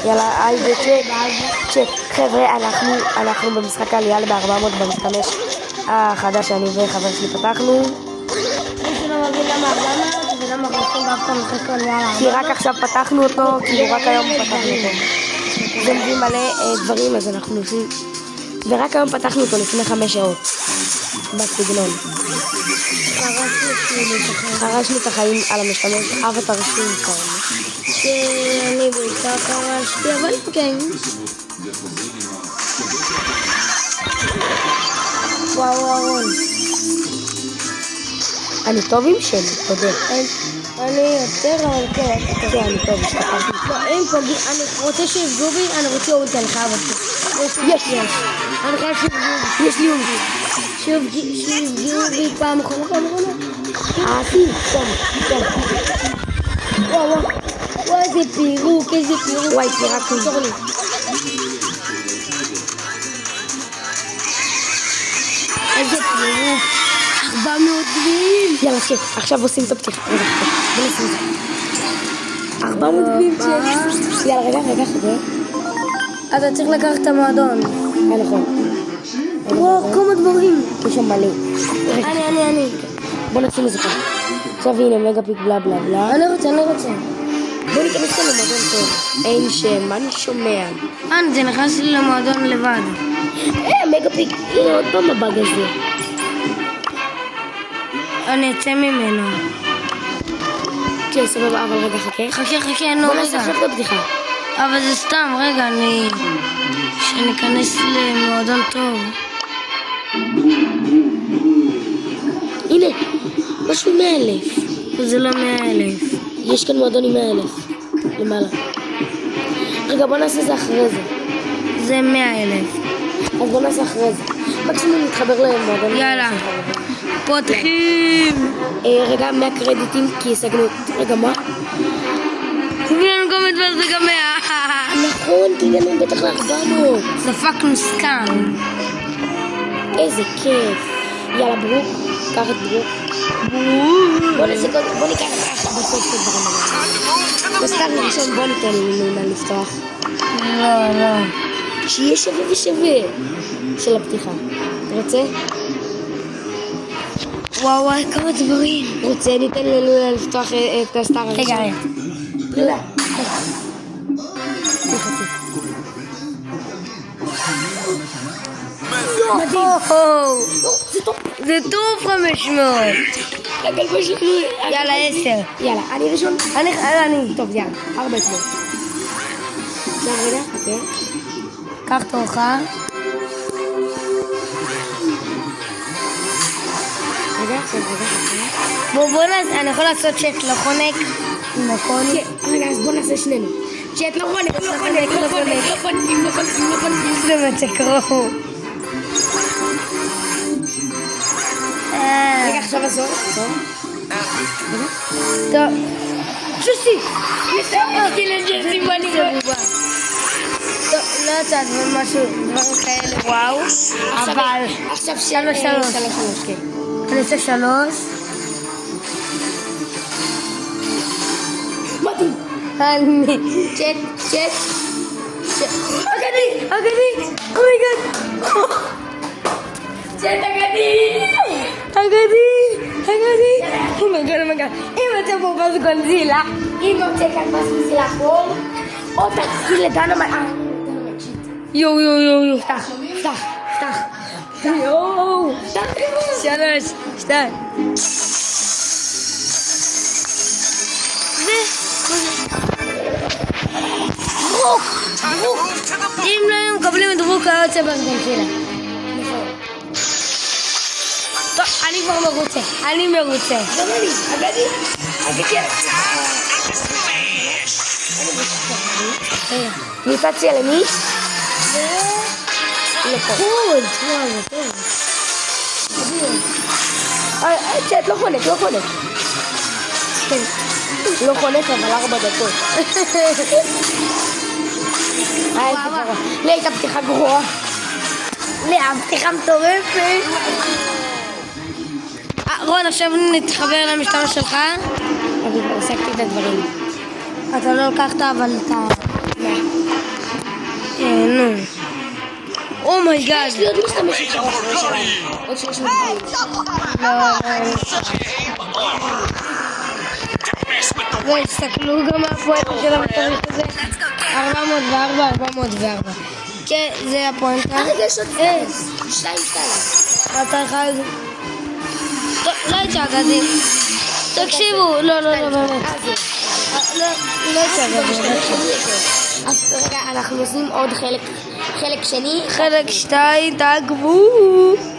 יאללה, היי צ'ק. חבר'ה, אנחנו במשחק העלייה ב-400 במשתמש החדש שאני וחבר שלי פתחנו. מישהו לא מבין למה 400 ולמה רוצים דווקא משחק העלייה. כי רק עכשיו פתחנו אותו, כאילו רק היום פתחנו אותו. זה מביא מלא דברים, אז אנחנו עושים... ורק היום פתחנו אותו לפני 5 שעות. בסגנון. חרשנו את החיים על המשתמש, אבטר שום כאלה. שאני בעיקר חרשתי, אבל כן. וואו אהרון. אני טוב עם שלי, תודה. אני יותר, אבל כן. כן, אני טוב, השתפרתי. אני רוצה שיפגעו בי, אני רוצה אולטי, אני חייב אותי. יש. אני חייב שיפגעו בי. יש לי אולטי. שיפגעו בי פעם אחרונה. סתם. וואו, איזה פירוק. וואי, פירקתי. איזה פירוק. 400 גביעים. יאללה, צ'ק, עכשיו עושים את הפתיחה. רגע, בוא נשים את זה. 400 גביעים, צ'ק. יאללה, רגע, חכה. אתה צריך לקחת את המועדון. נכון. וואו, כמה דברים. יש שם מלא. אני. בוא נשים את זה כאן. עכשיו הנה, מגה-פיק בלה בלה בלה. אני רוצה. בוא ניכנס כאן למועדון טוב. אין שם, מה אני שומע? זה נכנס לי למועדון לבד. מגה-פיק, הנה עוד פעם הבאג הזה. אני אצא ממנו. כן, סבבה, אבל רגע, חכה. חכה, נו בוא רגע. נעשה עכשיו את הבדיחה. אבל זה סתם, רגע, שאני אכנס למועדון טוב. הנה, משהו 100,000. זה לא 100,000. יש כאן מועדון עם 100,000. למעלה. רגע, בוא נעשה זה אחרי זה. זה 100,000. אז בוא נעשה אחרי זה. מקסימום נתחבר למועדון. יאללה. פותחים. רגע, 100 קרדיטים, כי השגנו... רגע, מה? תביא לנו גם את זה גם 100. נכון, תגענו בטח ל-400. דפקנו סקאם. איזה כיף. יאללה, ברוק. קח את ברוק. בוא ניקח בסוף את הדברים האלה. בסטאר ראשון בוא ניתן לנו לפתוח. לא. שיהיה שווה ושווה של הפתיחה. רוצה? וואו, כמה דברים. רוצה? ניתן לנו לפתוח את הסטאר הראשון. רגע. לא. זה טוב 500. הגלגל שלנו. יאללה 10. יאללה, אני ראשון. אני. טוב, יאללה, 4 אצבעות. עכשיו רגע, אוקיי. קח תורך. רגע. בוא נעשה, אני יכול לעשות צ'אט לא חונק. נכון. רגע, אז בוא נעשה שנינו. צ'אט לא חונק. זה מצקרו. רגע, עכשיו עזור. טוב. ג'וסי! ג'וסי בני בובה. טוב, לא יצא דברים כאלה, וואו. אבל... עכשיו 3. כן. אני אעשה 3. מדהים. אני... צ'אט. אגדי! אומייגד! צ'אט אגדי! אומייגד. אם יוצא פה באז גונזילה. אם יוצא כאן באז גונזילה חור, או תתחיל לדנמייט. יו. פתח. יואו. 3, 2. ברוק. אם לא היו מקבלים את ברוק, היה יוצא באז גונזילה. טוב, אני כבר מרוצה. גם אני, אגדי. מיוטציה למי? נכון. צ'אט לא חונק. לא חונק, אבל 4 דקות. הייתה פתיחה גרועה. פתיחה מטורפת. רון, עכשיו נתחבר למשטרה שלך. אני כבר עסקתי את הדברים. אתה לא לקחת, אבל אתה... אומייגאד. יש לי עוד משתמשת חדשה שלנו. עוד 300 גבוהים. והסתכלו גם מהפואנטה של המטריך הזה. 404, 404. כן, זה הפואנטה. רגע, יש עוד 2. אתה אחד. לא התשגעתי. תקשיבו, לא, באמת. לא התשגעתי. אז רגע, אנחנו עושים עוד חלק שני. חלק 2, תעקבו.